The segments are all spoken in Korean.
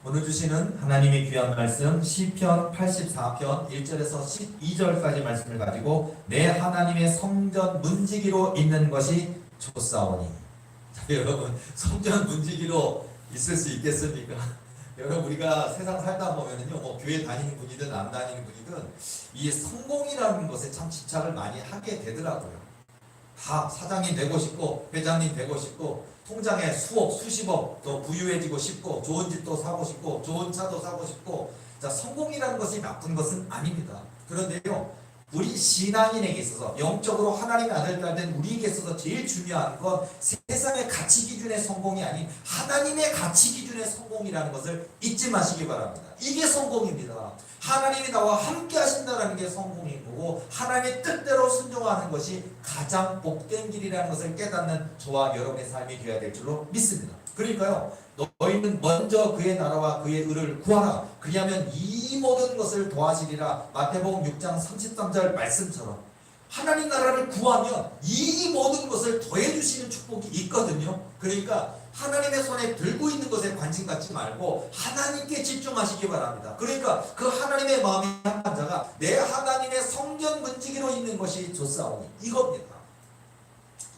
오늘 주시는 하나님의 귀한 말씀 시편 84편 1절에서 12절까지 말씀을 가지고 내 하나님의 성전 문지기로 있는 것이 좋사오니. 여러분, 성전 문지기로 있을 수 있겠습니까? 여러분, 우리가 세상 살다 보면은요, 교회 다니는 분이든 안 다니는 분이든 이 성공이라는 것에 참 집착을 많이 하게 되더라고요. 다 사장님 되고 싶고 회장님 되고 싶고 통장에 수억 수십억 더 부유해지고 싶고 좋은 집도 사고 싶고 좋은 차도 사고 싶고. 자, 성공이라는 것이 나쁜 것은 아닙니다. 그런데요, 우리 신앙인에게 있어서 영적으로 하나님의 아들 딸 된 우리에게 있어서 제일 중요한 건 세상의 가치 기준의 성공이 아닌 하나님의 가치 기준의 성공이라는 것을 잊지 마시기 바랍니다. 이게 성공입니다. 하나님이 나와 함께 하신다는 게 성공인 거고 하나님의 뜻대로 순종하는 것이 가장 복된 길이라는 것을 깨닫는 저와 여러분의 삶이 되어야 될 줄로 믿습니다. 그러니까요, 너희는 먼저 그의 나라와 그의 의를 구하라. 그리하면 이 모든 것을 더하시리라. 마태복음 6장 33절 말씀처럼 하나님 나라를 구하면 이 모든 것을 더해주시는 축복이 있거든요. 그러니까 하나님의 손에 들고 있는 것에 관심 갖지 말고 하나님께 집중하시기 바랍니다. 그러니까 그 하나님의 마음이 향한 자가 내 하나님의 성전 문지기로 있는 것이 좋사오니, 이겁니다.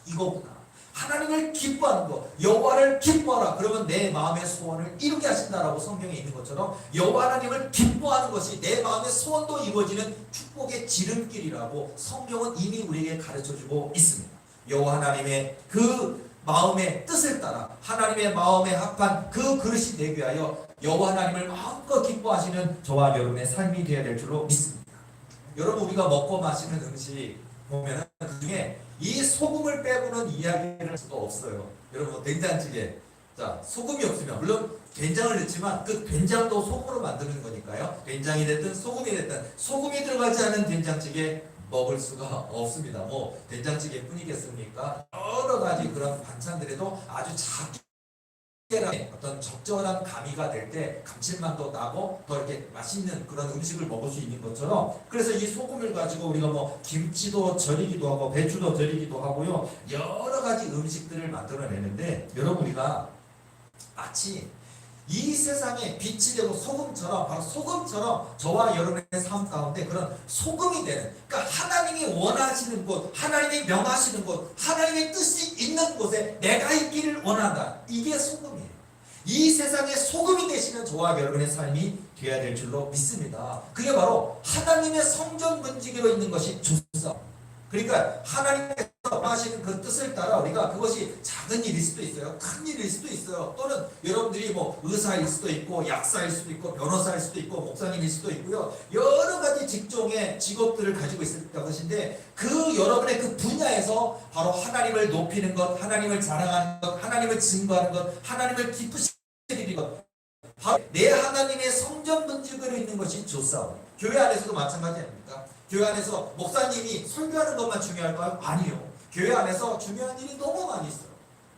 이거구나. 하나님을 기뻐하는 것, 여호와를 기뻐하라. 그러면 내 마음의 소원을 이루게 하신다라고 성경에 있는 것처럼 여호와 하나님을 기뻐하는 것이 내 마음의 소원도 이루어지는 축복의 지름길이라고 성경은 이미 우리에게 가르쳐주고 있습니다. 여호와 하나님의 그 마음의 뜻을 따라 하나님의 마음에 합한 그 그릇이 되기 위하여 여호와 하나님을 마음껏 기뻐하시는 저와 여러분의 삶이 되어야 될 줄로 믿습니다. 여러분, 우리가 먹고 마시는 음식 보면 그 중에 이 소금을 빼고는 이야기를 할 수가 없어요. 여러분, 된장찌개, 자, 소금이 없으면 물론 된장을 넣지만 그 된장도 소금으로 만드는 거니까요. 된장이 됐든 소금이 됐든 소금이 들어가지 않은 된장찌개 먹을 수가 없습니다. 된장찌개 뿐이겠습니까? 여러 가지 그런 반찬들에도 아주 작게 어떤 적절한 가미가 될 때 감칠맛도 나고 더 이렇게 맛있는 그런 음식을 먹을 수 있는 것처럼, 그래서 이 소금을 가지고 우리가 김치도 절이기도 하고 배추도 절이기도 하고요, 여러 가지 음식들을 만들어내는데, 여러분, 우리가 마치 이 세상에 빛이 되고 소금처럼, 바로 소금처럼 저와 여러분의 삶 가운데 그런 소금이 되는, 그러니까 하나님이 원하시는 곳, 하나님이 명하시는 곳, 하나님의 뜻이 있는 곳에 내가 있기를 원한다. 이게 소금이에요. 이 세상에 소금이 되시는 저와 여러분의 삶이 되어야 될 줄로 믿습니다. 그게 바로 하나님의 성전 문지기로 있는 것이 좋사. 그러니까 하나님께서 하시는 그 뜻을 따라 우리가, 그것이 작은 일일 수도 있어요, 큰 일일 수도 있어요, 또는 여러분들이 의사일 수도 있고 약사일 수도 있고 변호사일 수도 있고 목사님일 수도 있고요, 여러 가지 직종의 직업들을 가지고 있을 것인데 그 여러분의 그 분야에서 바로 하나님을 높이는 것, 하나님을 자랑하는 것, 하나님을 증거하는 것, 하나님을 기쁘시게 것, 바로 내 하나님의 성전 문지기로 있는 것이 좋사오니. 교회 안에서도 마찬가지 아닙니까? 교회 안에서 목사님이 설교하는 것만 중요할까요? 아니요. 교회 안에서 중요한 일이 너무 많이 있어요.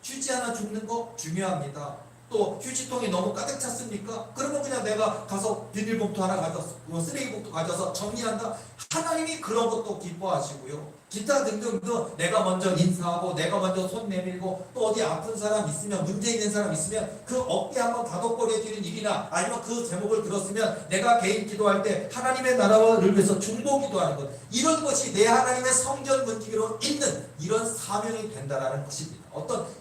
휴지 하나 줍는 거 중요합니다. 또 휴지통이 너무 가득 찼습니까? 그러면 그냥 내가 가서 비닐봉투 하나 가져서, 쓰레기봉투 가져서 정리한다. 하나님이 그런 것도 기뻐하시고요. 기타 등등등, 내가 먼저 인사하고 내가 먼저 손 내밀고 또 어디 아픈 사람 있으면, 문제 있는 사람 있으면 그 어깨 한번 다독거려 주는 일이나, 아니면 그 제목을 들었으면 내가 개인 기도할 때 하나님의 나라를 위해서 중보 기도하는 것, 이런 것이 내 하나님의 성전 문지기로 있는 이런 사명이 된다라는 것입니다.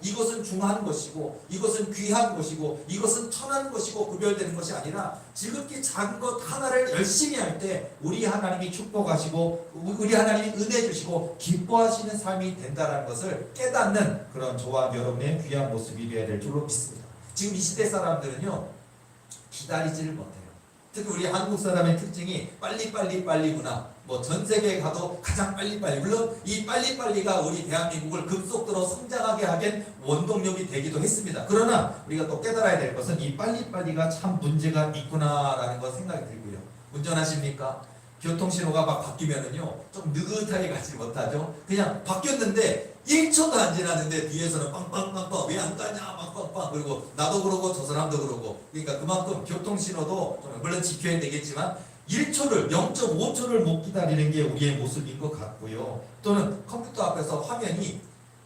이것은 중한 것이고 이것은 귀한 것이고 이것은 천한 것이고 구별되는 것이 아니라 지극히 작은 것 하나를 열심히 할 때 우리 하나님이 축복하시고 우리 하나님이 은혜 주시고 기뻐하시는 삶이 된다는 것을 깨닫는 그런 저와 여러분의 귀한 모습이 되어야 될 줄로 믿습니다. 지금 이 시대 사람들은요, 기다리지를 못해요. 특히 우리 한국 사람의 특징이 빨리빨리빨리구나. 전 세계에 가도 가장 빨리빨리, 물론 이 빨리빨리가 우리 대한민국을 급속도로 성장하게 하긴 원동력이 되기도 했습니다. 그러나 우리가 또 깨달아야 될 것은 이 빨리빨리가 참 문제가 있구나라는 거 생각이 들고요. 운전하십니까? 교통신호가 막 바뀌면은요, 좀 느긋하게 가지 못하죠. 그냥 바뀌었는데 1초도 안 지났는데 뒤에서는 빵빵빵빵, 왜 안 가냐 빵빵빵, 그리고 나도 그러고 저 사람도 그러고. 그러니까 그만큼 교통신호도 물론 지켜야 되겠지만 1초를, 0.5초를 못 기다리는 게 우리의 모습인 것 같고요. 또는 컴퓨터 앞에서 화면이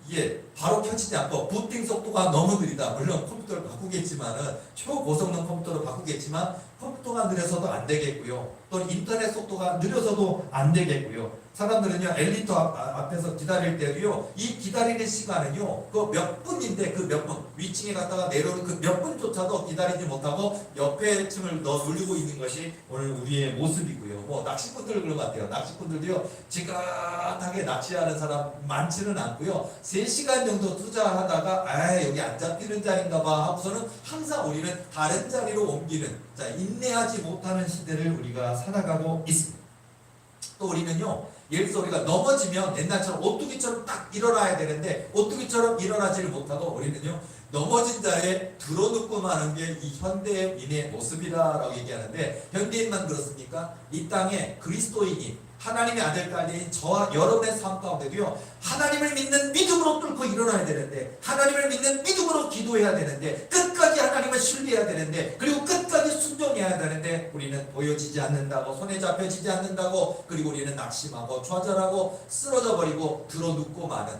이게 바로 켜지지 않고 부팅 속도가 너무 느리다. 물론 컴퓨터를 바꾸겠지만은 초고성능 컴퓨터로 바꾸겠지만 컴퓨터가 느려서도 안 되겠고요. 또 인터넷 속도가 느려서도 안 되겠고요. 사람들은요 엘리베이터 앞에서 기다릴 때도요 이 기다리는 시간은요 그 몇 분인데 그 몇 분 위층에 갔다가 내려오는 그 몇 분조차도 기다리지 못하고 옆에 층을 누리고 있는 것이 오늘 우리의 모습이고요. 뭐 낚시꾼들 그런 것 같아요. 낚시꾼들도요 지긋하게 낚시하는 사람 많지는 않고요. 3시간 정도 투자하다가 아 여기 안 잡히는 자리인가 봐 하고서는 항상 우리는 다른 자리로 옮기는 자 인내하지 못하는 시대를 우리가 살아가고 있습니다. 또 우리는요 예를 들어서 우리가 넘어지면 옛날처럼 오뚜기처럼 딱 일어나야 되는데 오뚜기처럼 일어나지를 못하고 우리는요 넘어진 자리에 들어눕고 마는 게 이 현대인의 모습이라고 얘기하는데 현대인만 그렇습니까? 이 땅에 그리스도인이 하나님의 아들 딸인 저와 여러분의 삶 가운데도요 하나님을 믿는 믿음으로 뚫고 일어나야 되는데 하나님을 믿는 믿음으로 기도해야 되는데 끝까지 하나님을 신뢰해야 되는데 그리고 끝까지 순종해야 되는데 우리는 보여지지 않는다고 손에 잡혀지지 않는다고 그리고 우리는 낙심하고 좌절하고 쓰러져 버리고 들어눕고 마는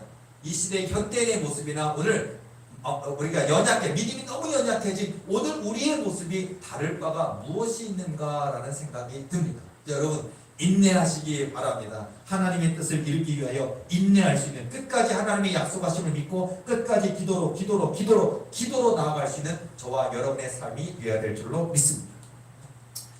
이 시대의 현대인의 모습이나 오늘 우리가 연약해 믿음이 너무 연약해진 오늘 우리의 모습이 다를 바가 무엇이 있는가라는 생각이 듭니다. 여러분 인내하시기 바랍니다. 하나님의 뜻을 이루기 위하여 인내할 수 있는 끝까지 하나님의 약속하심을 믿고 끝까지 기도로 나아갈 수 있는 저와 여러분의 삶이 되어야 될 줄로 믿습니다.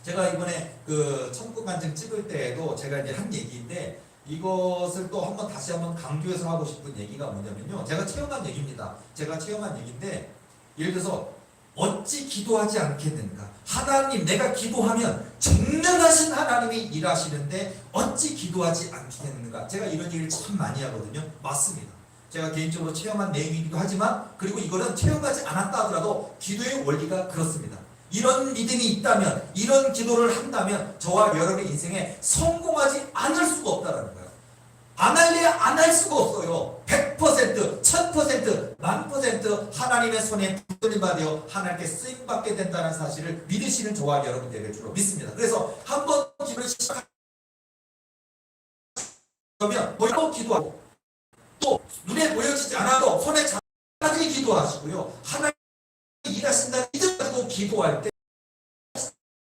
제가 이번에 그 천국 간증 찍을 때에도 제가 이제 한 얘기인데 이것을 또 한번 다시 한번 강조해서 하고 싶은 얘기가 뭐냐면요. 제가 체험한 얘기입니다. 제가 체험한 얘기인데 예를 들어서 어찌 기도하지 않겠는가? 하나님 내가 기도하면 전능하신 하나님이 일하시는데 어찌 기도하지 않겠는가? 제가 이런 얘기를 참 많이 하거든요. 맞습니다. 제가 개인적으로 체험한 내용이기도 하지만 그리고 이거는 체험하지 않았다 하더라도 기도의 원리가 그렇습니다. 이런 믿음이 있다면 이런 기도를 한다면 저와 여러분의 인생에 성공하지 않을 수가 없다는 거예요. 안 할래야 안 할 수가 없어요. 100%, 1000%, 1000% 하나님의 손에 붙들림 받아 하나님께 쓰임받게 된다는 사실을 믿으시는 저와 여러분 되길 줄로 믿습니다. 그래서 한번 기도를 시작하면 또 기도하고 또 눈에 보여지지 않아도 손에 잡아서 기도하시고요. 하나님 일하신다는 믿음 가지고 기도할 때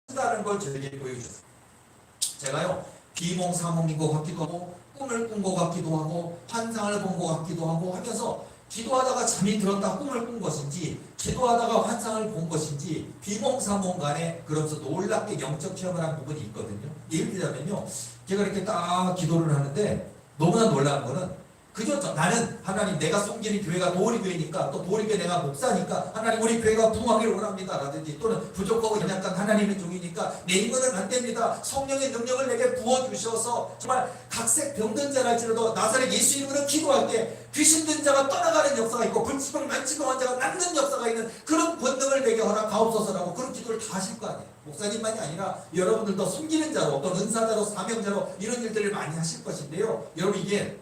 한다는 걸 저에게 보여주셨어요. 제가요 비몽사몽인 것 같기도 하고 꿈을 꾼 것 같기도 하고 환상을 본 것 같기도 하고 하면서 기도하다가 잠이 들었다 꿈을 꾼 것인지 기도하다가 환상을 본 것인지 비몽사몽 간에 그러면서 놀랍게 영적 체험을 한 부분이 있거든요. 예를 들자면요 제가 이렇게 딱 기도를 하는데 너무나 놀라운 거는 그저 나는 하나님 내가 섬기는 교회가 도리교회니까 또 도리교회 내가 목사니까 하나님 우리 교회가 부흥하기를 원합니다 라든지 또는 부족하고 연약한 하나님의 종이니까 내 힘은 안 됩니다. 성령의 능력을 내게 부어주셔서 정말 각색 병든 자랄지라도 나사렛 예수 이름으로 기도할 때 귀신 든 자가 떠나가는 역사가 있고 불치병 만치병한 자가 낫는 역사가 있는 그런 권능을 내게 허락하옵소서라고 그런 기도를 다 하실 거 아니에요. 목사님만이 아니라 여러분들도 섬기는 자로 또 은사자로 사명자로 이런 일들을 많이 하실 것인데요. 여러분 이게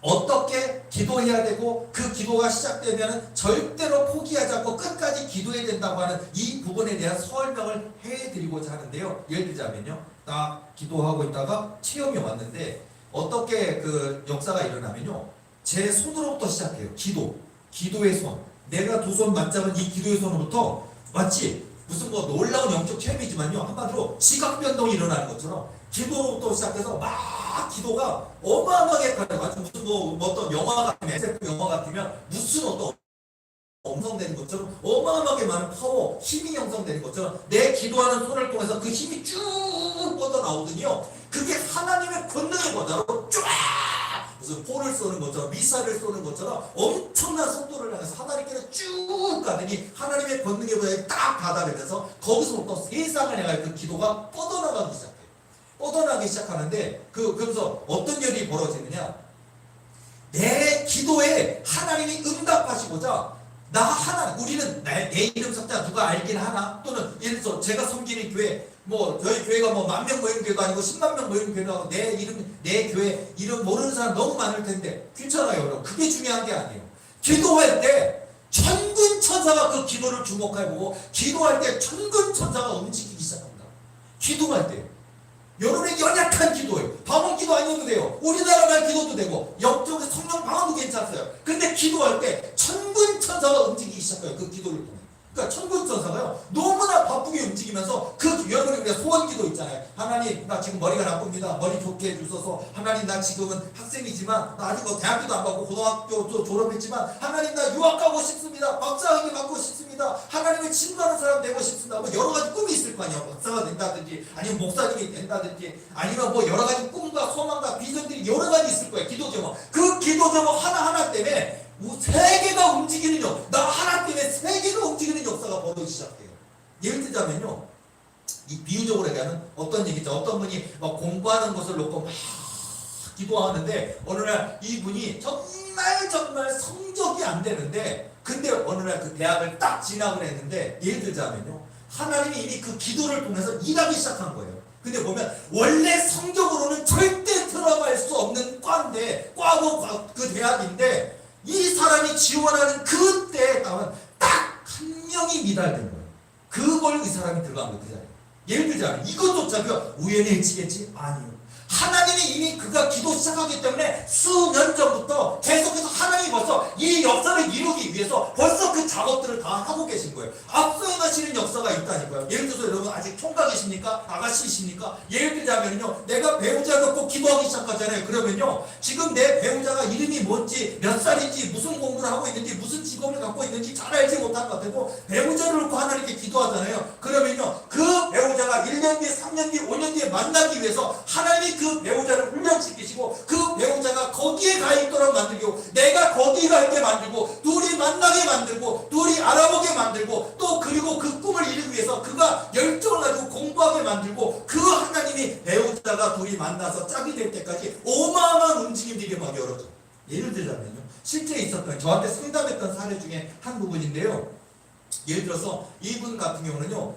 어떻게 기도해야 되고 그 기도가 시작되면 절대로 포기하지 않고 끝까지 기도해야 된다고 하는 이 부분에 대한 설명을 해드리고자 하는데요. 예를 들자면요. 딱 기도하고 있다가 체험이 왔는데 어떻게 그 역사가 일어나면요. 제 손으로부터 시작해요. 기도의 손. 내가 두 손 맞잡은 이 기도의 손으로부터 마치 무슨 뭐 놀라운 영적 체험이지만요. 한마디로 지각 변동이 일어나는 것처럼 기도로부터 시작해서 막 기도가 어마어마하게 가요. 무슨 뭐 어떤 영화 같으면 SF 영화 같으면 무슨 어떤 형성되는 것처럼 어마어마하게 많은 파워, 힘이 형성되는 것처럼 내 기도하는 손을 통해서 그 힘이 쭉 뻗어나오더니요. 그게 하나님의 권능의 권자로 쫙 무슨 포를 쏘는 것처럼 미사일을 쏘는 것처럼 엄청난 속도를 향해서 하나님께서 쭉 가더니 하나님의 권능의 권자에 딱 다다르면서 거기서부터 세상을 향해 그 기도가 뻗어나가기 시작해요. 뻗어나기 시작하는데 그러면서 어떤 일이 벌어지느냐 내 기도에 하나님이 응답하시고자 우리는 내 이름 석자 누가 알긴 하나 또는 예를 들어서 제가 섬기는 교회 뭐 저희 교회가 뭐 10,000명 모이는 교회도 아니고 100,000명 모이는 교회도 아니고 내 교회 이름 모르는 사람 너무 많을 텐데 괜찮아요 여러분. 그게 중요한 게 아니에요. 기도할 때 천군 천사가 그 기도를 주목해보고 기도할 때 천군 천사가 움직이기 시작합니다. 기도할 때 여러분의 연약한 기도예요. 방언 기도 아니어도 돼요. 우리나라 말 기도도 되고 영적인 성령 방언도 괜찮았어요. 근데 기도할 때 천군 천사가 움직이기 시작해요. 그 기도를 통해. 그러니까 천군 천사가요 너무나 바쁘게 움직이면서 그 여러분이 우리가 소원 기도 있잖아요. 하나님 나 지금 머리가 나쁩니다. 머리 좋게 해주셔서 하나님 나 지금은 학생이지만 나 아직 대학교도 안 가고 고등학교도 졸업했지만 하나님 나 유학 가고 싶습니다. 박사학위 받고 싶습니다. 하나님을 친구하는 사람 되고 싶습니다. 뭐 여러 가지 꿈이 있을 거 아니에요. 박사가 된다든지 아니면 목사님이 된다든지 아니면 뭐 여러 가지 꿈과 소망과 비전들이 여러 가지 있을 거예요. 기도 제목. 그 기도 제목 하나하나 때문에 세계가 움직이는 나 하나 때문에 세계가 움직이는 역사가 벌어지기 시작해요. 예를 들자면요, 이 비유적으로 얘기하면 어떤 얘기죠. 어떤 분이 막 공부하는 것을 놓고 막 기도하는데 어느 날 이분이 정말 성적이 안 되는데 근데 어느 날 그 대학을 딱 진학을 했는데 예를 들자면요, 하나님이 이미 그 기도를 통해서 일하기 시작한 거예요. 근데 보면 원래 성적으로는 절대 들어갈 수 없는 과인데 과고 그 대학인데 이 사람이 지원하는 그때 딱 한 명이 미달된 거예요. 그걸 이 사람이 들어간 거예요. 예를 들자면 이것조차 우연의 일치겠지? 아니요. 하나님이 이미 그가 기도 시작하기 때문에 수년 전부터 계속해서 하나님이 벌써 이 역사를 이루기 위해서 벌써 그 작업들을 다 하고 계신 거예요. 앞서 행하시는 역사가 있다니까요. 예를 들어서 여러분 아직 총각이십니까? 아가씨이십니까? 예를 들자면요, 내가 배우자 놓고 기도하기 시작하잖아요. 그러면요, 지금 내 배우자가 이름이 뭔지 몇 살인지 무슨 공부를 하고 있는지 무슨 직업을 갖고 있는지 잘 알지 못한 것 같아도 배우자를 놓고 하나님께 기도하잖아요. 그러면요, 그 배우자가 1년 뒤에 3년 뒤에 5년 뒤에 만나기 위해서 하나님이 그 배우자를 훈련시키시고 그 배우자가 거기에 가 있도록 만들고 내가 거기 가 있게 만들고 둘이 만나게 만들고 둘이 알아보게 만들고 또 그리고 그 꿈을 이루기 위해서 그가 열정을 가지고 공부하게 만들고 그 하나님이 배우자가 둘이 만나서 짝이 될 때까지 어마어마한 움직임들이 막 열어져. 예를 들자면요, 실제 있었던 저한테 상담했던 사례 중에 한 부분인데요. 예를 들어서 이분 같은 경우는요,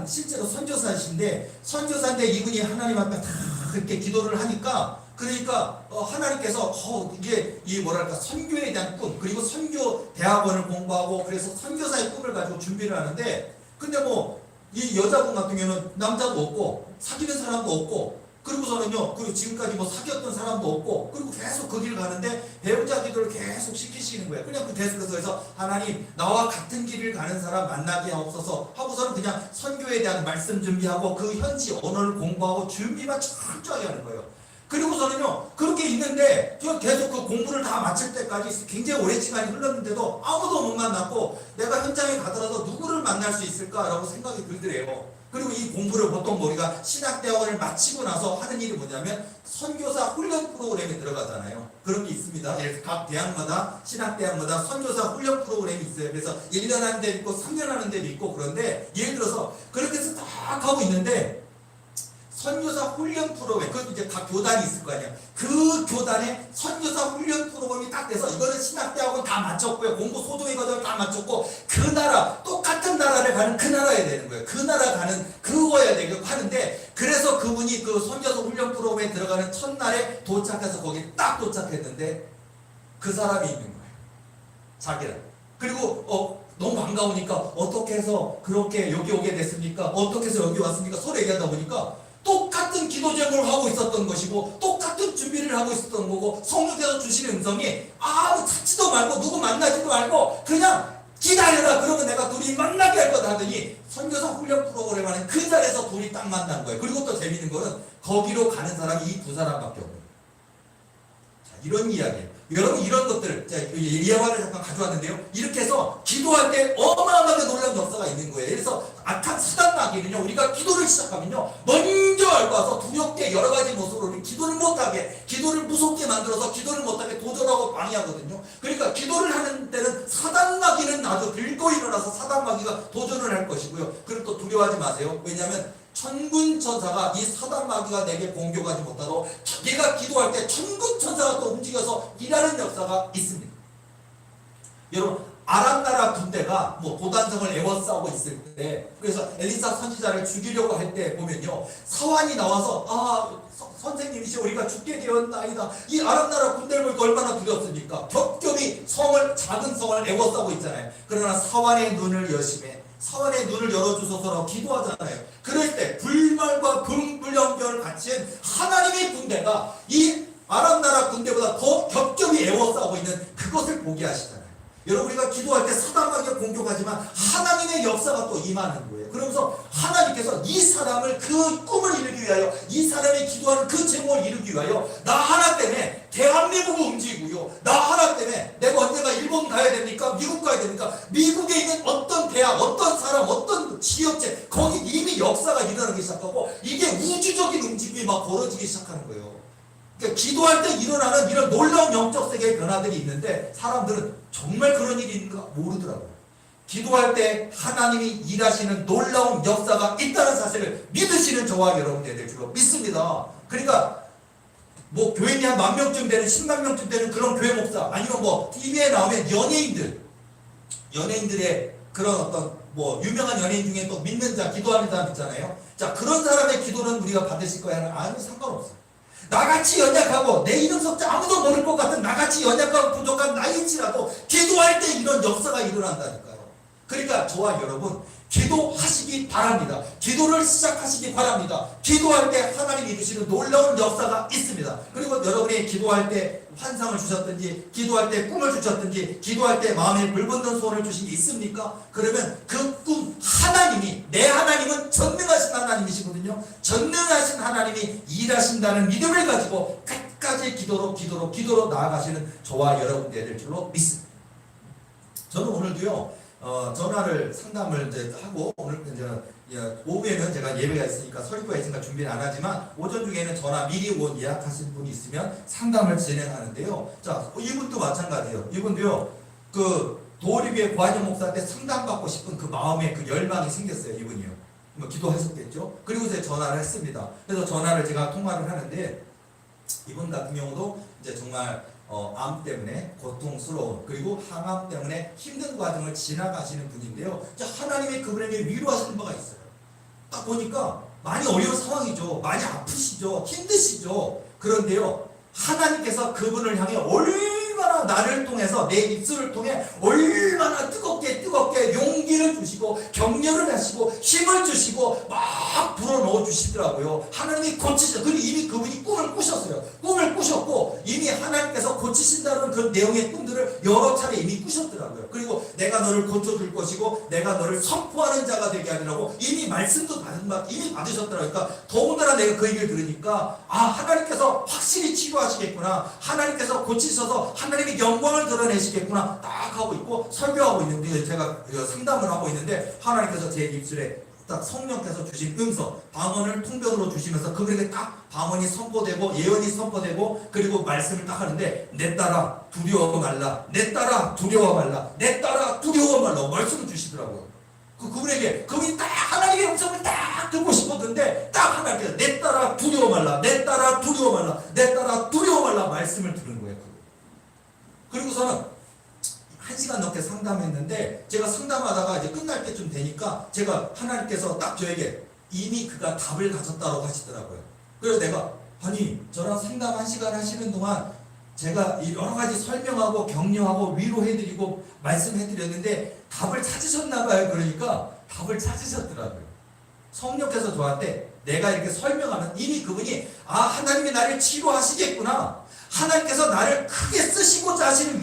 실제로 선교사인데 이분이 하나님 앞에 다 그렇게 기도를 하니까 그러니까 하나님께서 이게 이 뭐랄까 선교에 대한 꿈 그리고 선교 대학원을 공부하고 그래서 선교사의 꿈을 가지고 준비를 하는데 근데 뭐 이 여자분 같은 경우는 남자도 없고 사귀는 사람도 없고 그리고서는요, 그리고 지금까지 뭐 사귀었던 사람도 없고, 그리고 계속 그 길을 가는데 배우자 기도를 계속 시키시는 거예요. 그냥 그 계속해서 하나님, 나와 같은 길을 가는 사람 만나게 하옵소서 하고서는 그냥 선교에 대한 말씀 준비하고 그 현지 언어를 공부하고 준비만 철저하게 하는 거예요. 그리고서는요, 그렇게 있는데 계속 그 공부를 다 마칠 때까지 굉장히 오랜 시간이 흘렀는데도 아무도 못 만났고 내가 현장에 가더라도 누구를 만날 수 있을까라고 생각이 들더래요. 그리고 이 공부를 보통 우리가 신학대학원을 마치고 나서 하는 일이 뭐냐면 선교사 훈련 프로그램에 들어가잖아요. 그런 게 있습니다. 각 대학마다 신학대학마다 선교사 훈련 프로그램이 있어요. 그래서 1년 하는 데도 있고 3년 하는 데도 있고 그런데 예를 들어서 그렇게 해서 딱 하고 있는데 선교사 훈련 프로그램, 그것도 이제 각 교단이 있을 거 아니에요. 그 교단에 선교사 훈련 프로그램이 딱 돼서 이거는 신학대학원 다 마쳤고요. 공부 소정의 과정을 다 마쳤고 그 나라, 똑같은 나라를 가는 그 나라에 되는 거예요. 그 나라 가는 그거야 되고 하는데 그래서 그분이 그 선교사 훈련 프로그램에 들어가는 첫날에 도착해서 거기 딱 도착했는데 그 사람이 있는 거예요. 자기랑. 그리고 너무 반가우니까 어떻게 해서 그렇게 여기 오게 됐습니까? 어떻게 해서 여기 왔습니까? 서로 얘기하다 보니까 똑같은 기도 제목을 하고 있었던 것이고 똑같은 준비를 하고 있었던 거고 성령께서 주시는 음성이 아무 찾지도 말고 누구 만나지도 말고 그냥 기다려라 그러면 내가 둘이 만나게 할 거다 하더니 선교사 훈련 프로그램 하는 그 자리에서 둘이 딱 만난 거예요. 그리고 또 재밌는 거는 거기로 가는 사람이 이 두 사람밖에 없는 거예요. 자, 이런 이야기예요. 여러분 이런 것들 예화를 잠깐 가져왔는데요. 이렇게 해서 기도할 때 어마어마하게 놀라운 역사가 있는 거예요. 그래서 악한 사단 마귀는요, 우리가 기도를 시작하면요 먼저 알고 와서 두렵게 여러 가지 모습으로 우리 기도를 못하게, 기도를 무섭게 만들어서 기도를 못하게 도전하고 방해하거든요. 그러니까 기도를 하는 때는 사단 마귀는 아주 들고 일어나서 사단 마귀가 도전을 할 것이고요. 그리고 또 두려워하지 마세요. 왜냐하면 천군 천사가 이 사단 마귀가 내게 공격하지 못하도록 내가 기도할 때 천군 천사가 또 움직여서 일하는 역사가 있습니다. 여러분 아람 나라 군대가 뭐 도단성을 에워싸고 있을 때 그래서 엘리사 선지자를 죽이려고 할 때 보면요 사환이 나와서 선생님이시 우리가 죽게 되었나이다. 이 아람 나라 군대를 보니까 얼마나 두렵습니까? 겹겹이 작은 성을 에워싸고 있잖아요. 그러나 사환의 눈을 여심해 사원의 눈을 열어주소서라고 기도하잖아요. 그럴 때 불말과 불연결을 갖춘 하나님의 군대가 이 아람 나라 군대보다 더 겹겹이 에워싸고 있는 그것을 보게 하시잖아요. 여러분, 우리가 기도할 때 사담하게 공격하지만 하나님의 역사가 또 임하는 거예요. 그러면서 하나님께서 이 사람을 그 꿈을 이루기 위하여, 이 사람이 기도하는 그 제목을 이루기 위하여 나 하나 때문에 대한민국을 움직이고요, 나 하나 때문에 내가 언젠가 일본 가야 됩니까? 미국 가야 됩니까? 미국에 있는 어떤 대학, 어떤 사람, 어떤 지역체, 거기 이미 역사가 일어나기 시작하고 이게 우주적인 움직임이 막 벌어지기 시작하는 거예요. 그러니까 기도할 때 일어나는 이런 놀라운 영적 세계의 변화들이 있는데 사람들은 정말 그런 일이 있는가 모르더라고요. 기도할 때 하나님이 일하시는 놀라운 역사가 있다는 사실을 믿으시는 저와 여러분들이 될 줄로 믿습니다. 그러니까 뭐 교인이 한 10,000명쯤 되는 10만 명쯤 되는 그런 교회 목사, 아니면 뭐 TV에 나오면 연예인들의 그런 어떤 뭐 유명한 연예인 중에 또 믿는 자, 기도하는 사람 있잖아요. 자, 그런 사람의 기도는 우리가 받으실 거야? 아니, 상관없어요. 나같이 연약하고 내 이름 석자 아무도 모를 것 같은 나같이 연약하고 부족한 나일지라도 기도할 때 이런 역사가 일어난다니까요. 그러니까 저와 여러분 기도하시기 바랍니다. 기도를 시작하시기 바랍니다. 기도할 때 하나님 이루시는 놀라운 역사가 있습니다. 그리고 여러분이 기도할 때 환상을 주셨든지, 기도할 때 꿈을 주셨든지, 기도할 때 마음에 불붙는 소원을 주신 게 있습니까? 그러면 그 꿈 하나님이, 내 하나님은 전능하신 하나님이시거든요. 전능하신 하나님이 일하신다는 믿음을 가지고 끝까지 기도로 나아가시는 저와 여러분들이 될 줄로 믿습니다. 저는 오늘도요, 전화를 상담을 이제 하고, 오늘 이제 오후에는 제가 예배가 있으니까 설교가 있으니까 준비는 안 하지만 오전 중에는 전화 미리 예약하신 분이 있으면 상담을 진행하는데요. 자, 이분도 마찬가지예요. 이분도요, 그 도리교회 고한영 목사한테 상담받고 싶은 그 마음에 그 열망이 생겼어요. 이분이요. 뭐 기도하셨겠죠. 그리고 이제 전화를 했습니다. 그래서 전화를 제가 통화를 하는데, 이분 같은 경우도 이제 정말 암 때문에 고통스러운, 그리고 항암 때문에 힘든 과정을 지나가시는 분인데요. 하나님의 그분에게 위로하시는 바가 있어요. 딱 보니까 많이 어려운 상황이죠. 많이 아프시죠. 힘드시죠. 그런데요, 하나님께서 그분을 향해 얼마나 나를 통해서, 내 입술을 통해 얼마나 뜨겁게 용기를 주시고 격려를 하시고 힘을 주시고 막 불어넣어 주시더라고요. 하나님이 고치셔. 그리고 이미 그분이 꿈을 꾸셨어요. 꿈을 꾸셨고 이미 하나님께서 고치신다는 그 내용의 꿈들을 여러 차례 이미 꾸셨더라고요. 그리고 내가 너를 고쳐줄 것이고 내가 너를 선포하는 자가 되게 하리라고 이미 말씀도 이미 받으셨더라고요. 그러니까 더군다나 내가 그 얘기를 들으니까, 아, 하나님께서 확실히 치료하시겠구나, 하나님께서 고치셔서 하나님의 영광을 드러내시겠구나 딱 하고 있고, 설교하고 있는데, 제가 상담을 하고 있는데 하나님께서 제 입술에 딱 성령께서 주신 음성, 방언을 통변으로 주시면서 그분에게 딱 방언이 선포되고 예언이 선포되고, 그리고 말씀을 딱 하는데, 내 딸아 두려워 말라, 내 딸아 두려워 말라, 내 딸아 두려워 말라 말씀을 주시더라고요. 그분에게, 그분이 딱 하나님의 음성을 딱 듣고 싶었는데 딱 하나님께서 내 딸아 두려워 말라, 내 딸아 두려워 말라, 내 딸아 두려워 말라 말씀을 들은 거예요. 그리고서는 1시간 넘게 상담했는데, 제가 상담하다가 이제 끝날 때쯤 되니까 제가, 하나님께서 딱 저에게 이미 그가 답을 가졌다고 하시더라고요. 그래서 내가, 아니, 저랑 상담 1시간 하시는 동안 제가 여러 가지 설명하고 격려하고 위로해드리고 말씀해드렸는데 답을 찾으셨나봐요. 그러니까 답을 찾으셨더라고요. 성령께서 저한테 내가 이렇게 설명하면 이미 그분이, 아, 하나님이 나를 치료하시겠구나, 하나님께서 나를 크게 쓰시고자 하시는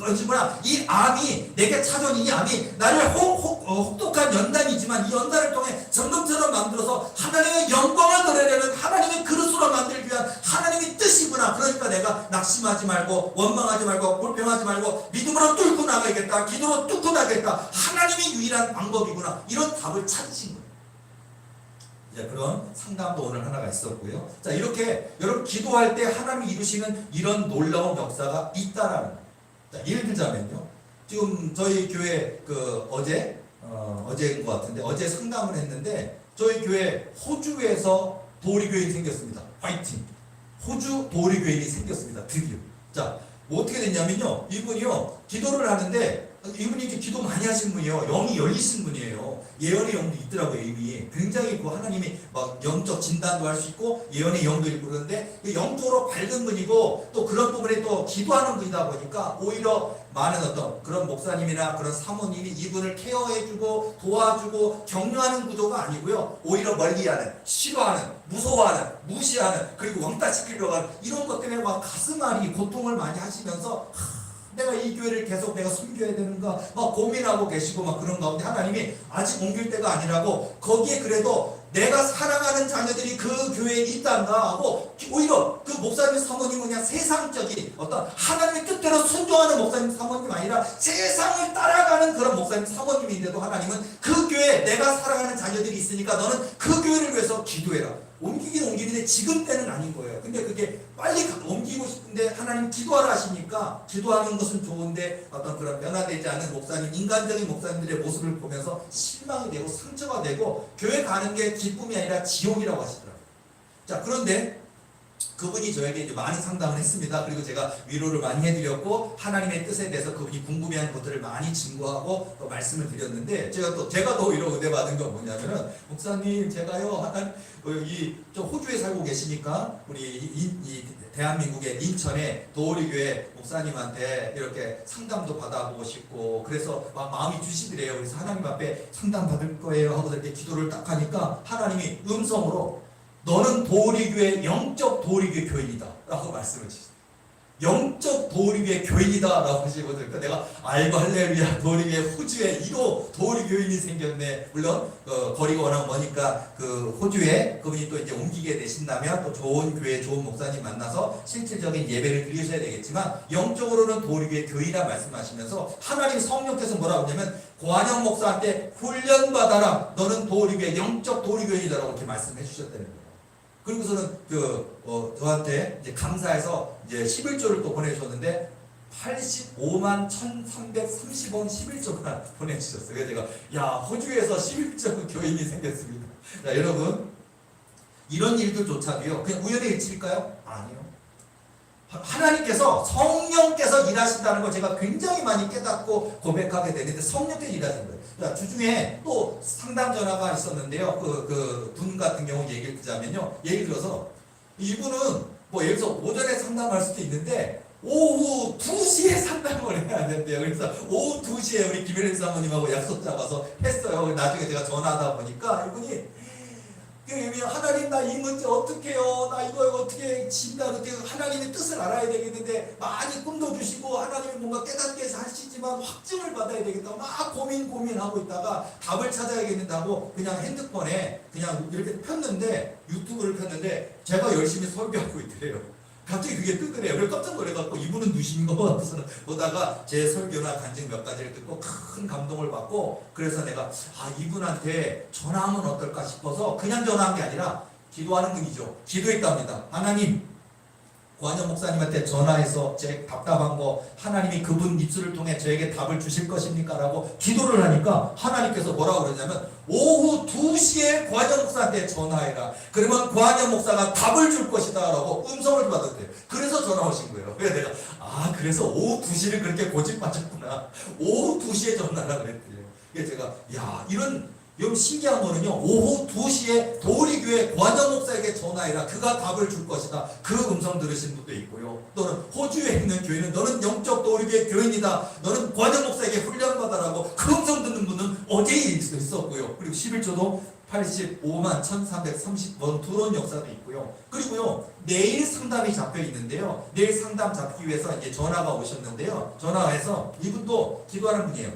것이구나, 이 암이, 내게 찾아온 이 암이 나를 혹독한 연단이지만 이 연단을 통해 정금처럼 만들어서 하나님의 영광을 드러내는 하나님의 그릇으로 만들기 위한 하나님의 뜻이구나. 그러니까 내가 낙심하지 말고 원망하지 말고 불평하지 말고 믿음으로 뚫고 나가야겠다, 기도로 뚫고 나가겠다, 하나님이 유일한 방법이구나, 이런 답을 찾으신 거예요. 이제 그런 상담도 오늘 하나가 있었고요. 자, 이렇게 여러분 기도할 때 하나님이 이루시는 이런 놀라운 역사가 있다라는 거예요. 자, 예를 들자면요, 지금 저희 교회 어제인 것 같은데, 어제 상담을 했는데 저희 교회 호주에서 도리교인이 생겼습니다. 화이팅! 호주 도리교인이 생겼습니다. 드디어. 자, 뭐 어떻게 됐냐면요, 이분이요 기도를 하는데, 이분이 이렇게 기도 많이 하신 분이에요. 영이 열리신 분이에요. 예언의 영도 있더라고요. 이미 굉장히 그 하나님이 막 영적 진단도 할 수 있고 예언의 영도 있고 그런데 영적으로 밝은 분이고 또 그런 부분에 또 기도하는 분이다 보니까 오히려 많은 어떤 그런 목사님이나 그런 사모님이 이분을 케어해주고 도와주고 격려하는 구조가 아니고요. 오히려 멀리하는, 싫어하는, 무서워하는, 무시하는, 그리고 왕따시키려고 하는 이런 것 때문에 막 가슴앓이 고통을 많이 하시면서 내가 이 교회를 계속 내가 섬겨야 되는가 막 고민하고 계시고 막 그런 가운데 하나님이 아직 옮길 때가 아니라고 거기에 그래도 내가 사랑하는 자녀들이 그 교회에 있단가 하고 오히려 그 목사님 사모님은 그냥 세상적인 어떤 하나님의 뜻대로 순종하는 목사님 사모님 아니라 세상을 따라가는 그런 목사님 사모님인데도 하나님은 그 교회에 내가 사랑하는 자녀들이 있으니까 너는 그 교회를 위해서 기도해라. 옮기긴 옮기는데 지금 때는 아닌 거예요. 근데 그게 빨리 옮기고 싶은데 하나님 기도하라 하시니까 기도하는 것은 좋은데 어떤 그런 변화되지 않은 목사님, 인간적인 목사님들의 모습을 보면서 실망이 되고 상처가 되고 교회 가는 게 기쁨이 아니라 지옥이라고 하시더라고요. 자, 그런데 그분이 저에게 이제 많은 상담을 했습니다. 그리고 제가 위로를 많이 해드렸고 하나님의 뜻에 대해서 그분이 궁금해하는 것들을 많이 증거하고 또 말씀을 드렸는데 제가 더 위로 은혜 받은 건 뭐냐면은 목사님 제가요 하나님 저 호주에 살고 계시니까 우리 이 대한민국의 인천에 도우리교회 목사님한테 이렇게 상담도 받아보고 싶고 그래서 막 마음이 주시더래요. 그래서 하나님 앞에 상담 받을 거예요 하고 이렇게 기도를 딱 하니까 하나님이 음성으로 너는 도우리교회 영적 도우리교회 교인이다 라고 말씀을 주셨어요. 영적 도우리교회 교인이다 라고 하시거든요. 내가 아이고 할렐루야 도우리교회 호주에 이거 도우리교인이 생겼네. 물론 거리가 워낙 머니까 그 호주에 그분이 또 이제 옮기게 되신다면 또 좋은 교회 좋은 목사님 만나서 실질적인 예배를 드리셔야 되겠지만 영적으로는 도우리교회 교인이라 말씀하시면서 하나님 성령께서 뭐라고 하냐면 고한영 목사한테 훈련받아라 너는 도우리교회 영적 도우리교인이다라고 이렇게 말씀해 주셨다는 거예요. 그리고서는 저한테 이제 감사해서 이제 11조를 또 보내주셨는데 85만 1,330원 11조가 보내주셨어요. 그래서 제가 야 호주에서 11조 교인이 생겼습니다. 자 여러분 이런 일들조차도요 그냥 우연의 일치일까요? 아니요. 하나님께서 성령께서 일하신다는 걸 제가 굉장히 많이 깨닫고 고백하게 되는데 성령께서 일하시는 거예요. 자, 주중에 또 상담 전화가 있었는데요. 그 분 같은 경우 얘기를 드자면요. 예를 들어서 이분은 뭐 예를 들어서 오전에 상담할 수도 있는데 오후 2시에 상담을 해야 된대요. 그래서 오후 2시에 우리 김혜린 사모님하고 약속 잡아서 했어요. 나중에 제가 전화하다 보니까 이분이 하나님 나 이 문제 어떻게 해요? 나 이거 어떻게 진다 그때 하나님의 뜻을 알아야 되겠는데 많이 꿈도 주시고 하나님이 뭔가 깨닫게 해서 하시지만 확증을 받아야 되겠다 막 고민하고 있다가 답을 찾아야겠는데 하고 그냥 핸드폰에 그냥 이렇게 폈는데 유튜브를 폈는데 제가 열심히 설교하고 있더래요. 갑자기 그게 뜨더래요. 그래서 깜짝 놀래갖고 이분은 누신 거 같아서 보다가 제 설교나 간증 몇 가지를 듣고 큰 감동을 받고 그래서 내가 이분한테 전화하면 어떨까 싶어서 그냥 전화한 게 아니라 기도하는 분이죠. 기도했답니다. 하나님 고한영 목사님한테 전화해서 제 답답한 거 하나님이 그분 입술을 통해 저에게 답을 주실 것입니까? 라고 기도를 하니까 하나님께서 뭐라고 그러냐면 오후 2시에 고한영 목사한테 전화해라. 그러면 고한영 목사가 답을 줄 것이다 라고 음성을 받았대요. 그래서 전화 오신 거예요. 그래서 내가 그래서 오후 2시를 그렇게 고집 빠졌구나. 오후 2시에 전화라 그랬대요. 그래서 제가 이런 여러분 신기한 거는요. 오후 2시에 도우리교회 고한영 목사에게 전화해라. 그가 답을 줄 것이다. 그 음성 들으신 분도 있고요. 또는 호주에 있는 교회는 너는 영적 도우리교회 교인이다. 너는 고한영 목사에게 훈련받아라고 그 음성 듣는 분은 어제에 있었고요. 그리고 11조도 85만 1,330번 들어온 역사도 있고요. 그리고요. 내일 상담이 잡혀 있는데요. 내일 상담 잡기 위해서 이제 전화가 오셨는데요. 전화해서 이분도 기도하는 분이에요.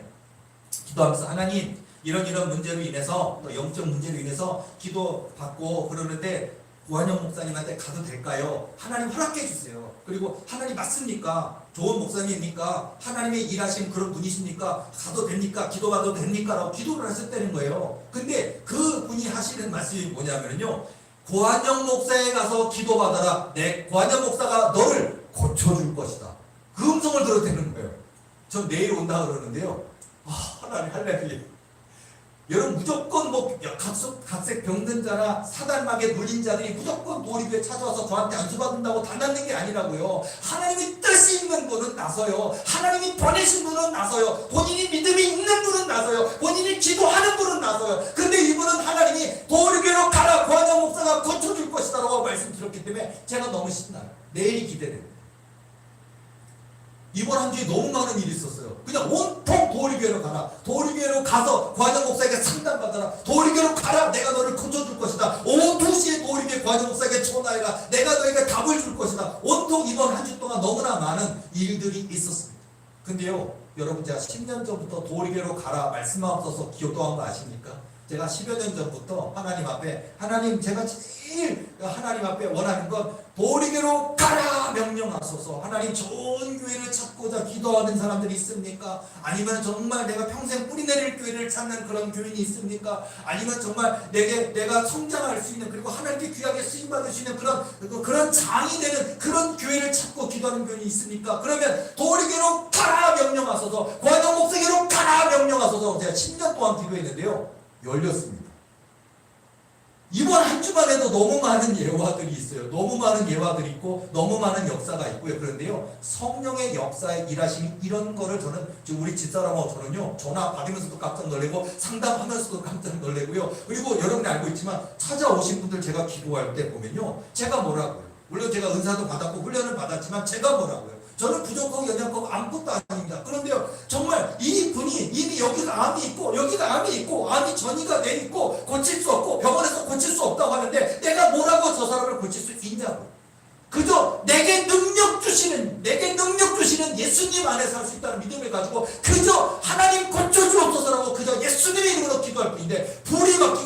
기도하면서 하나님 이런 문제로 인해서 또 영적 문제로 인해서 기도받고 그러는데 고한영 목사님한테 가도 될까요? 하나님 허락해 주세요. 그리고 하나님 맞습니까? 좋은 목사님입니까? 하나님의 일하신 그런 분이십니까? 가도 됩니까? 기도받아도 됩니까? 라고 기도를 하셨다는 거예요. 근데 그 분이 하시는 말씀이 뭐냐면요. 고한영 목사에 가서 기도받아라. 고한영 목사가 너를 고쳐줄 것이다. 그 음성을 들었다는 거예요. 전 내일 온다 그러는데요. 하나님 할렐루야. 여러분 무조건 각 각색 병든 자나 사단막에 눌린 자들이 무조건 도리교에 찾아와서 저한테 안수받는다고 다 낫는 게 아니라고요. 하나님의 뜻이 있는 분은 나서요. 하나님이 보내신 분은 나서요. 본인이 믿음이 있는 분은 나서요. 본인이 기도하는 분은 나서요. 근데 이분은 하나님이 도리교로 가라, 고한영 목사가 고쳐줄 것이다 라고 말씀드렸기 때문에 제가 너무 신나요. 내일이 기대돼요. 이번 한 주에 너무 많은 일이 있었어요. 그냥 온통 도리교회로 가라. 도리교회로 가서 과정 목사에게 상담받아라. 도리교회로 가라. 내가 너를 고쳐줄 것이다. 오후 2시에 도리교회 과정 목사에게 전화해라. 내가 너에게 답을 줄 것이다. 온통 이번 한 주 동안 너무나 많은 일들이 있었습니다. 근데요, 여러분, 제가 10년 전부터 도리교회로 가라 말씀하옵소서 기도한 거 아십니까? 제가 10여 년 전부터 하나님 앞에, 하나님, 제가 제일 하나님 앞에 원하는 건 도리교회로 가라 명령하소서. 하나님, 좋은 교회를 찾고자 기도하는 사람들이 있습니까? 아니면 정말 내가 평생 뿌리내릴 교회를 찾는 그런 교인이 있습니까? 아니면 정말 내가 성장할 수 있는, 그리고 하나님께 귀하게 쓰임받을 수 있는 그런 장이 되는 그런 교회를 찾고 기도하는 교인이 있습니까? 그러면 도리교회로 가라 명령하소서, 고한영 목사에게로 가라 명령하소서. 제가 10년 동안 기도했는데요, 열렸습니다. 이번 한 주만 해도 너무 많은 예화들이 있어요. 너무 많은 예화들이 있고 너무 많은 역사가 있고요. 그런데요, 성령의 역사에 일하시는 이런 거를 저는, 지금 우리 집사람하고 저는요, 전화 받으면서도 깜짝 놀래고 상담하면서도 깜짝 놀래고요. 그리고 여러분이 알고 있지만 찾아오신 분들 제가 기도할 때 보면요, 제가 뭐라고요? 물론 제가 은사도 받았고 훈련을 받았지만 제가 뭐라고요? 저는 부족하고 연약하고 아무것도 아닙니다. 그런데요, 정말 이 분이 이미 여기가 암이 있고 여기가 암이 있고 암이 전이가 돼 있고 고칠 수 없고 병원에서 고칠 수 없다고 하는데 내가 뭐라고 저 사람을 고칠 수 있냐고. 그저 내게 능력 주시는 예수님 안에서 할 수 있다는 믿음을 가지고 그저 하나님 고쳐주옵소서라고 그저 예수님의 이름으로 기도할 뿐인데, 불이 막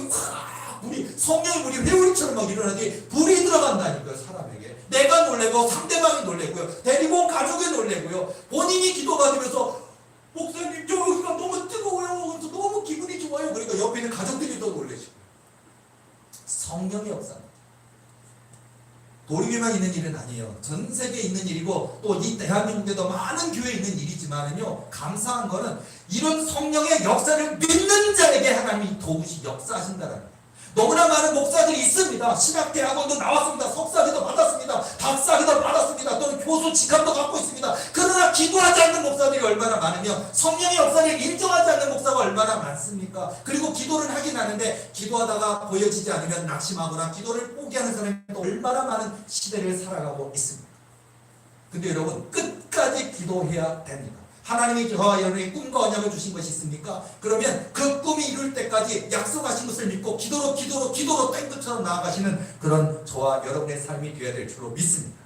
불이, 성령의 불이 회오리처럼 막 일어나지, 불이 들어간다니까요, 사람에게. 내가 놀래고 상대방이 놀래고요, 데리고 온 가족이 놀래고요, 본인이 기도받으면서 목사님 저 여기가 너무 뜨거워요, 그래서 너무 기분이 좋아요. 그러니까 옆에 있는 가족들이 더 놀래시고. 성령의 역사입니다. 도리교회만 있는 일은 아니에요. 전 세계에 있는 일이고 또 이 대한민국에도 많은 교회에 있는 일이지만은요, 감사한 거는 이런 성령의 역사를 믿는 자에게 하나님이 도우시 역사하신다는 거예요. 너무나 많은 목사들이 있습니다. 신학대학원도 나왔습니다. 석사기도 받았습니다. 박사기도 받았습니다. 또는 교수 직함도 갖고 있습니다. 그러나 기도하지 않는 목사들이 얼마나 많으며 성령의 역사를 인정하지 않는 목사가 얼마나 많습니까? 그리고 기도를 하긴 하는데 기도하다가 보여지지 않으면 낙심하거나 기도를 포기하는 사람이 또 얼마나 많은 시대를 살아가고 있습니다. 근데 여러분, 끝까지 기도해야 됩니다. 하나님이 저와 여러분에게 꿈과 언약을 주신 것이 있습니까? 그러면 그 꿈이 이룰 때까지 약속하신 것을 믿고 기도로 탱크처럼 나아가시는 그런 저와 여러분의 삶이 되어야 될 줄로 믿습니다.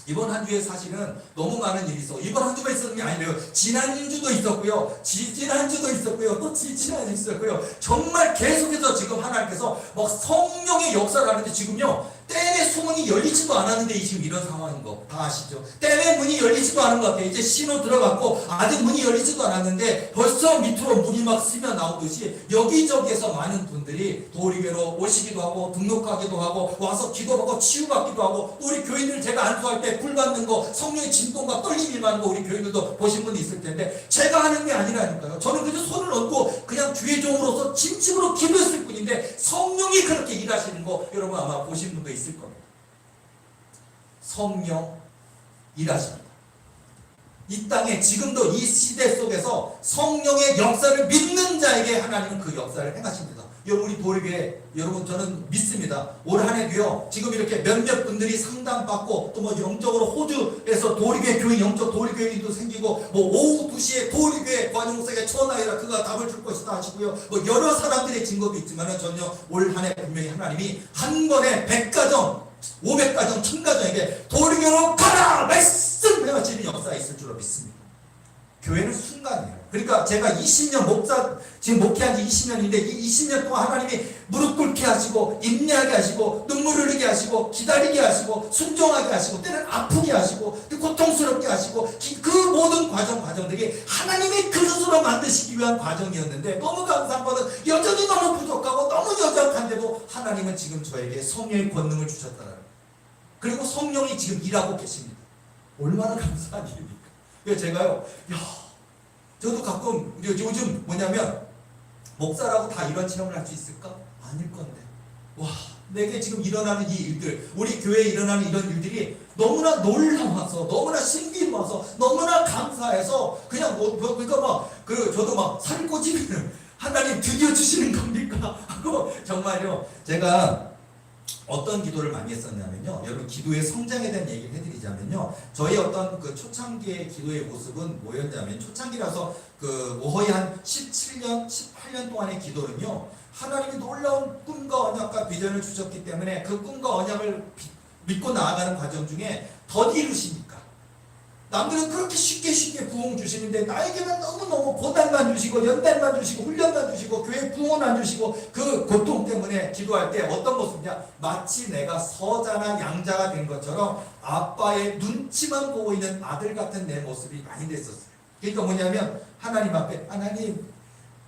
이번 한 주에 사실은 너무 많은 일이 있어. 이번 한 주만 있었는 게 아니에요. 지난주도 있었고요, 지지난주도 있었고요, 또 지지난주 있었고요. 정말 계속해서 지금 하나님께서 막 성령의 역사를 하는데, 지금요, 댐의 수문이 열리지도 않았는데 지금 이런 상황인 거 다 아시죠? 댐의 문이 열리지도 않은 것 같아요. 이제 신호 들어갔고 아직 문이 열리지도 않았는데 벌써 밑으로 물이 막 스며 나오듯이 여기저기에서 많은 분들이 도리교회로 오시기도 하고 등록하기도 하고 와서 기도하고 치유받기도 하고, 또 우리 교인들 제가 안수할 때 불 받는 거, 성령의 진동과 떨림이 많은 거 우리 교인들도 보신 분이 있을 텐데, 제가 하는 게 아니라니까요. 저는 그저 손을 얹고 그냥 주의종으로서 진심으로 기도했을 뿐인데 성령이 그렇게 일하시는 거 여러분 아마 보신 분도 있을 겁니다. 성령 일하십니다. 이 땅에 지금도 이 시대 속에서 성령의 역사를 믿는 자에게 하나님은 그 역사를 행하십니다. 여러분, 우리 도리교회, 여러분, 저는 믿습니다. 올 한 해도요, 지금 이렇게 몇몇 분들이 상담받고 또 뭐 영적으로 호주에서 도리교회 교인, 영적 도리교인도 생기고, 뭐 오후 2시에 도리교회 관용목사에게 전화해라, 그가 답을 줄 것이다 하시고요, 뭐 여러 사람들의 증거도 있지만은 전혀 올 한 해 분명히 하나님이 한 번에 100가정 500가정 1000가정에게 도리교로 가라 말씀해주시는 역사가 있을 줄로 믿습니다. 교회는 순간이에요. 그러니까 제가 20년 지금 목회한 지 20년인데 이 20년 동안 하나님이 무릎 꿇게 하시고 인내하게 하시고 눈물 흘리게 하시고 기다리게 하시고 순종하게 하시고 때는 아프게 하시고 고통스럽게 하시고 그 모든 과정들이 하나님의 그릇으로 만드시기 위한 과정이었는데, 너무 감사한 것은 여전히 너무 부족하고 너무 연약한데도 하나님은 지금 저에게 성령의 권능을 주셨다는 거예요. 그리고 성령이 지금 일하고 계십니다. 얼마나 감사한 일입니까? 그래서 제가요, 저도 가끔 요즘 뭐냐면, 목사라고 다 이런 체험을 할 수 있을까? 아닐 건데. 와, 내게 지금 일어나는 이 일들, 우리 교회에 일어나는 이런 일들이 너무나 놀라워서, 너무나 신기해서, 너무나 감사해서 그냥 그러니까 저도 막 살이 꽂히면 하나님 드디어 주시는 겁니까? 하고 정말요. 제가 어떤 기도를 많이 했었냐면요. 여러분 기도의 성장에 대한 얘기를 해드리자면요. 저희 어떤 그 초창기의 기도의 모습은 뭐였냐면 초창기라서 거의 한 17년, 18년 동안의 기도는요. 하나님이 놀라운 꿈과 언약과 비전을 주셨기 때문에 그 꿈과 언약을 믿고 나아가는 과정 중에 더디 이루십니까? 남들은 그렇게 쉽게 부흥 주시는데 나에게는 너무너무 고난만 주시고 연단만 주시고 훈련만 주시고 교회 부흥만 주시고 그 고통 때문에 기도할 때 어떤 모습이냐? 마치 내가 서자나 양자가 된 것처럼 아빠의 눈치만 보고 있는 아들 같은 내 모습이 많이 됐었어요. 그러니까 뭐냐면 하나님 앞에 하나님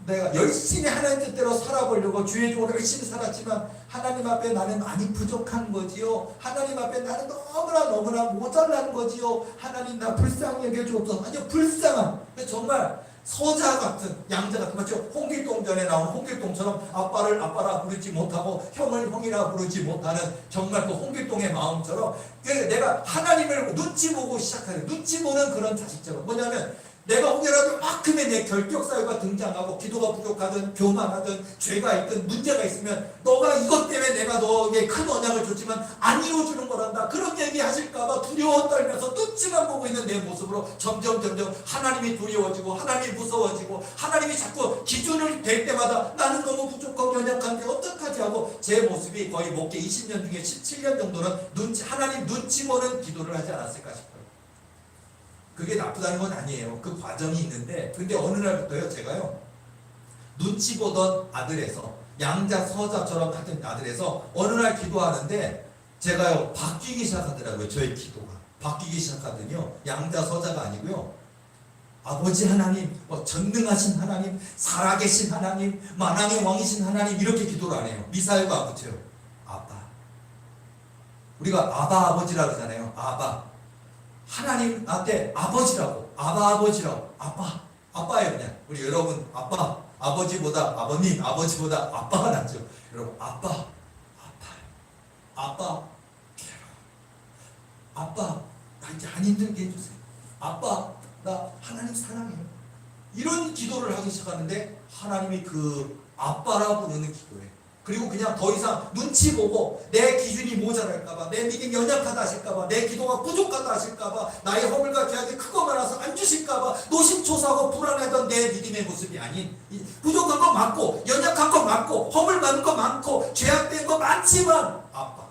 내가 열심히 하나님 뜻대로 살아보려고 주의 종으로 열심히 살았지만 하나님 앞에 나는 많이 부족한 거지요. 하나님 앞에 나는 너무나 모자란 거지요. 하나님 나 불쌍히 여겨주옵소서. 아니요, 불쌍한 정말 서자 같은 양자 같은 마치 홍길동전에 나온 홍길동처럼 아빠를 아빠라 부르지 못하고 형을 형이라 부르지 못하는 정말 그 홍길동의 마음처럼 내가 하나님을 눈치 보고 시작하는 눈치 보는 그런 자식처럼 뭐냐면 내가 혹여라도 만큼의 내 결격사유가 등장하고 기도가 부족하든 교만하든 죄가 있든 문제가 있으면 너가 이것 때문에 내가 너에게 큰 언약을 줬지만 안 이루어주는 거란다. 그런 얘기 하실까봐 두려워 떨면서 눈치만 보고 있는 내 모습으로 점점 하나님이 두려워지고 하나님이 무서워지고 하나님이 자꾸 기준을 댈 때마다 나는 너무 부족하고 연약한데 어떡하지 하고 제 모습이 거의 목회 20년 중에 17년 정도는 하나님 눈치 보는 기도를 하지 않았을까 싶어요. 그게 나쁘다는 건 아니에요. 그 과정이 있는데 근데 어느 날부터요 제가요 눈치 보던 아들에서 양자 서자처럼 같은 아들에서 어느 날 기도하는데 제가요 바뀌기 시작하더라고요. 저의 기도가 바뀌기 시작하더니요 양자 서자가 아니고요 아버지 하나님, 전능하신 하나님, 살아계신 하나님, 만왕의 왕이신 하나님 이렇게 기도를 안 해요. 미사일과 안 붙여요. 아빠. 우리가 아바 아버지라고 하잖아요. 아바. 하나님한테 아버지라고 아버지라고 아빠예요. 그냥 우리 여러분 아버지보다 아버님 아버지보다 아빠가 낫죠. 여러분 아빠 나 이제 안 힘들게 해주세요. 아빠 나 하나님 사랑해요. 이런 기도를 하기 시작하는데 하나님이 그 아빠라 부르는 기도예요. 그리고 그냥 더 이상 눈치 보고 내 기준이 모자랄까봐 내 믿음이 연약하다 하실까봐 내 기도가 부족하다 하실까봐 나의 허물과 죄악이 크고 많아서 안 주실까봐 노심초사하고 불안하던 내 믿음의 모습이 아닌 부족한 거 많고 연약한 거 많고 허물 많은 거 많고 죄악된 거 많지만 아빠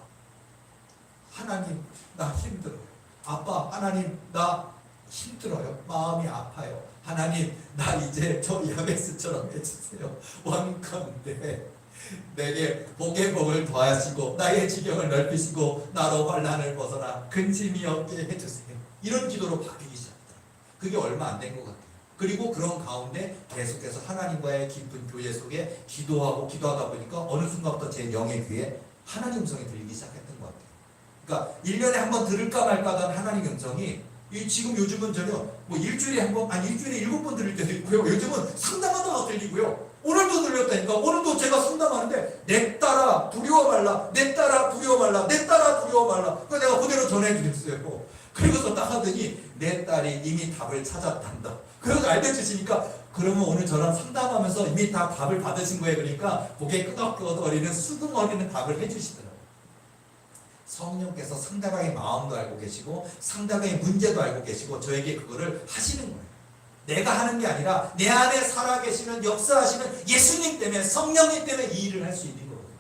하나님 나 힘들어요. 아빠 하나님 나 힘들어요. 마음이 아파요. 하나님 나 이제 저 야베스처럼 해주세요. 원컨대 내게 복의 복을 더하시고 나의 지경을 넓히시고 나로 환난을 벗어나 근심이 없게 해주세요. 이런 기도로 바뀌기 시작합니다. 그게 얼마 안 된 것 같아요. 그리고 그런 가운데 계속해서 하나님과의 깊은 교제 속에 기도하다 보니까 어느 순간부터 제 영의 귀에 하나님 음성이 들리기 시작했던 것 같아요. 그러니까 1년에 한 번 들을까 말까 하던 하나님 음성이 지금 요즘은 전혀 일주일에 한 번, 아니 일주일에 7번 들릴 때도 있고요. 요즘은 상담하다가 들리고요. 오늘도 들렸다니까. 오늘도 제가 상담하는데 내 딸아 두려워 말라. 내 딸아 두려워 말라. 내 딸아 두려워 말라. 그래서 내가 그대로 전해드렸어요. 그리고서 딱 하더니 내 딸이 이미 답을 찾았단다. 그래서 알려주시니까 그러면 오늘 저랑 상담하면서 이미 다 답을 받으신 거예요. 그러니까 고개 끄덕끄덕거리는 수긍어리는 답을 해주시더라고요. 성령께서 상대방의 마음도 알고 계시고 상대방의 문제도 알고 계시고 저에게 그거를 하시는 거예요. 내가 하는 게 아니라 내 안에 살아계시는 역사하시는 예수님 때문에 성령님 때문에 이 일을 할 수 있는 거거든요.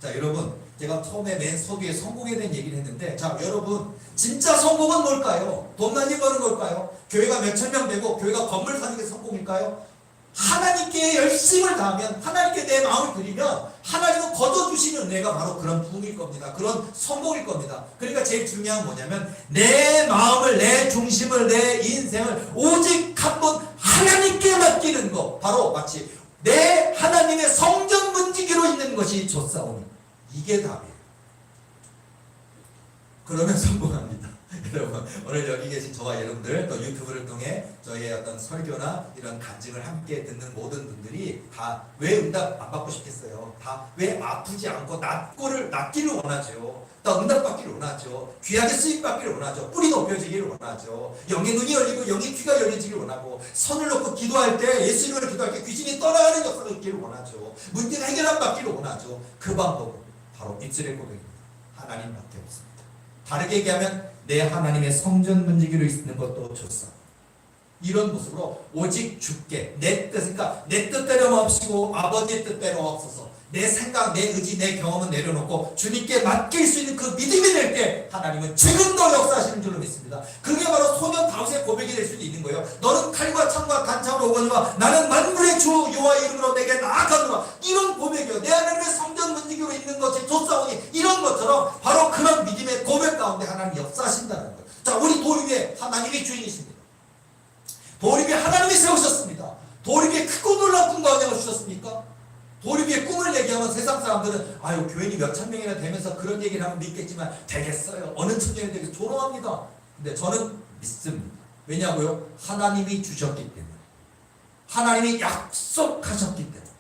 자 여러분 제가 처음에 맨 서두에 성공에 대한 얘기를 했는데 자 여러분 진짜 성공은 뭘까요? 돈 많이 버는 걸까요? 교회가 몇천 명 되고 교회가 건물 사는 게 성공일까요? 하나님께 열심을 다하면 하나님께 내 마음을 드리면 하나님은 거둬주시는 은혜가 바로 그런 부흥일 겁니다. 그런 성공일 겁니다. 그러니까 제일 중요한 뭐냐면 내 마음을 내 중심을 내 인생을 오직 한 번 하나님께 맡기는 거 바로 마치 내 하나님의 성전 문지기로 있는 것이 좋사오니 이게 답이에요. 그러면 성공합니다. 여러분 오늘 여기 계신 저와 여러분들 또 유튜브를 통해 저희의 어떤 설교나 이런 간증을 함께 듣는 모든 분들이 다 왜 응답 안 받고 싶겠어요? 다 왜 아프지 않고 낫기를 원하죠. 또 응답받기를 원하죠. 귀하게 쓰임받기를 원하죠. 뿌리 높여지기를 원하죠. 영의 눈이 열리고 영의 귀가 열리지기를 원하고 손을 놓고 기도할 때 예수 이름으로 기도할 때 귀신이 떠나가는 역사가 있기를 원하죠. 문제가 해결 안 받기를 원하죠. 그 방법은 바로 입술의 고백입니다. 하나님밖에 없습니다. 다르게 얘기하면 내 하나님의 성전 문지기로 있는 것도 좋사. 이런 모습으로 오직 주께 내 뜻, 그러니까 내 뜻대로 멈추고 아버지의 뜻대로 없어서 내 생각, 내 의지, 내 경험은 내려놓고 주님께 맡길 수 있는 그 믿음이 될 때 하나님은 지금도 역사하시는 줄로 믿습니다. 그게 바로 소년 다윗의 고백이 될 수도 있는 거예요. 너는 칼과 창과 단창으로 오거니와 나는 만군의 주 여호와의 이름으로 내게 나아가노라. 이런 고백이요. 내 하나님의 성전 문지기로 있는 것이 좋사오니 이런 것처럼 바로 그런 믿음의 고백 가운데 하나님이 역사하신다는 거예요. 자, 우리 돌 위에 하나님이 주인이십니다. 돌 위에 하나님이 세우셨습니다. 돌 위에 크고 놀라운 꿈과 은혜를 주셨습니까? 돌 위에 꿈을 얘기하면 세상 사람들은 아유 교인이 몇천 명이나 되면서 그런 얘기를 하면 믿겠지만 되겠어요. 어느 천명이 되겠어요. 조롱합니다. 근데 저는 믿습니다. 왜냐고요? 하나님이 주셨기 때문에. 하나님이 약속하셨기 때문에.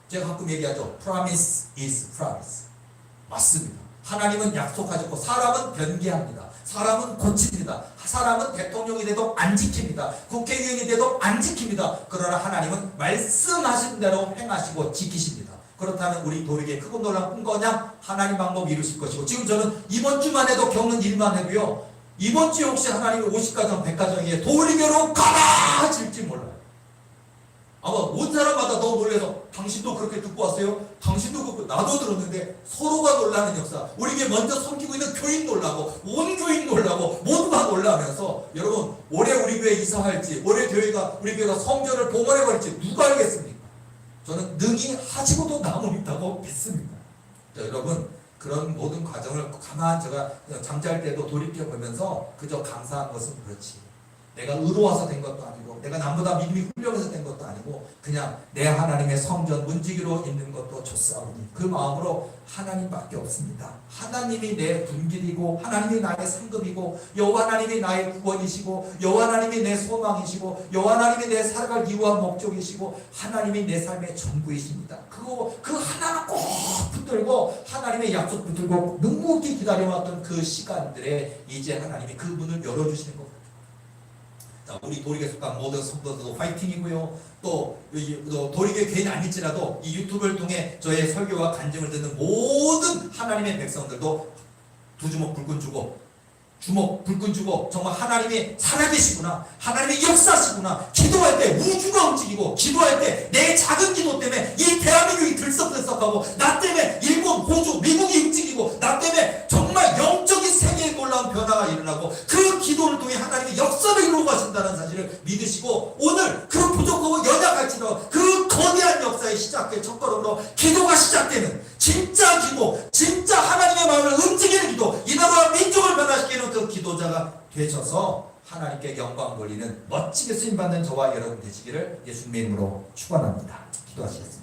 제가 가끔 얘기하죠. Promise is promise. 맞습니다. 하나님은 약속하셨고 사람은 변개합니다. 사람은 고칩니다. 사람은 대통령이 돼도 안 지킵니다. 국회의원이 돼도 안 지킵니다. 그러나 하나님은 말씀하신 대로 행하시고 지키십니다. 그렇다면 우리 돌에게 크고 놀라운 꿈과 그냥 하나님 방법 이루실 것이고 지금 저는 이번 주만 해도 겪는 일만 해도요. 이번 주에 혹시 하나님이 50가정 100가정에 돌이교로 가라질지 몰라요. 아마 온 사람마다 너무 놀라서 당신도 그렇게 듣고 왔어요? 당신도 그렇고 나도 들었는데 서로가 놀라는 역사. 우리 교회 먼저 섬기고 있는 교인 놀라고 온 교인 놀라고 모두가 놀라면서 여러분 올해 우리 교회 이사할지 올해 우리 교회가 성전을 봉헌해버릴지 누가 알겠습니까? 저는 능히 하시고도 남은 있다고 믿습니다. 자, 여러분 그런 모든 과정을 가만히 제가 잠잘 때도 돌이켜보면서 그저 감사한 것은 그렇지. 내가 의로워서 된 것도 아니고 내가 남보다 믿음이 훌륭해서 된 것도 아니고 그냥 내 하나님의 성전 문지기로 있는 것도 좋사오니 그 마음으로 하나님밖에 없습니다. 하나님이 내 분길이고 하나님이 나의 상급이고 여호와 하나님이 나의 구원이시고 여호와 하나님이 내 소망이시고 여호와 하나님이 내 살아갈 이유와 목적이시고 하나님이 내 삶의 전부이십니다. 그 하나가 꼭 붙들고 하나님의 약속 붙들고 묵묵히 기다려왔던 그 시간들에 이제 하나님이 그 문을 열어주시는 겁니다. 우리 도리교에 속한 모든 성도들도 화이팅이고요. 또 도리교에 괜히 아닐지라도 이 유튜브를 통해 저의 설교와 간증을 듣는 모든 하나님의 백성들도 두 주먹 불끈 주고 정말 하나님이 살아계시구나, 하나님이 역사시구나, 기도할 때 우주가 움직이고 기도할 때 내 작은 기도 때문에 이 대한민국이 들썩들썩하고 나 때문에 일본, 호주, 미국이 움직이고 나 때문에 정말 영적인 세계에 놀라운 변화가 일어나고 그 기도를 통해 하나님이 역사를 이루고 가신다는 사실을 믿으시고 오늘 그 부족하고 연약할지라도 그 거대한 역사의 시작의 첫걸음으로 기도가 시작되는 진짜 기도, 진짜 하나님의 마음을 움직이는 기도, 이 나라와 민족을 변화시키는 그 기도자가 되셔서 하나님께 영광 돌리는 멋지게 쓰임받는 저와 여러분 되시기를 예수님의 이름으로 축원합니다. 기도하시겠습니다.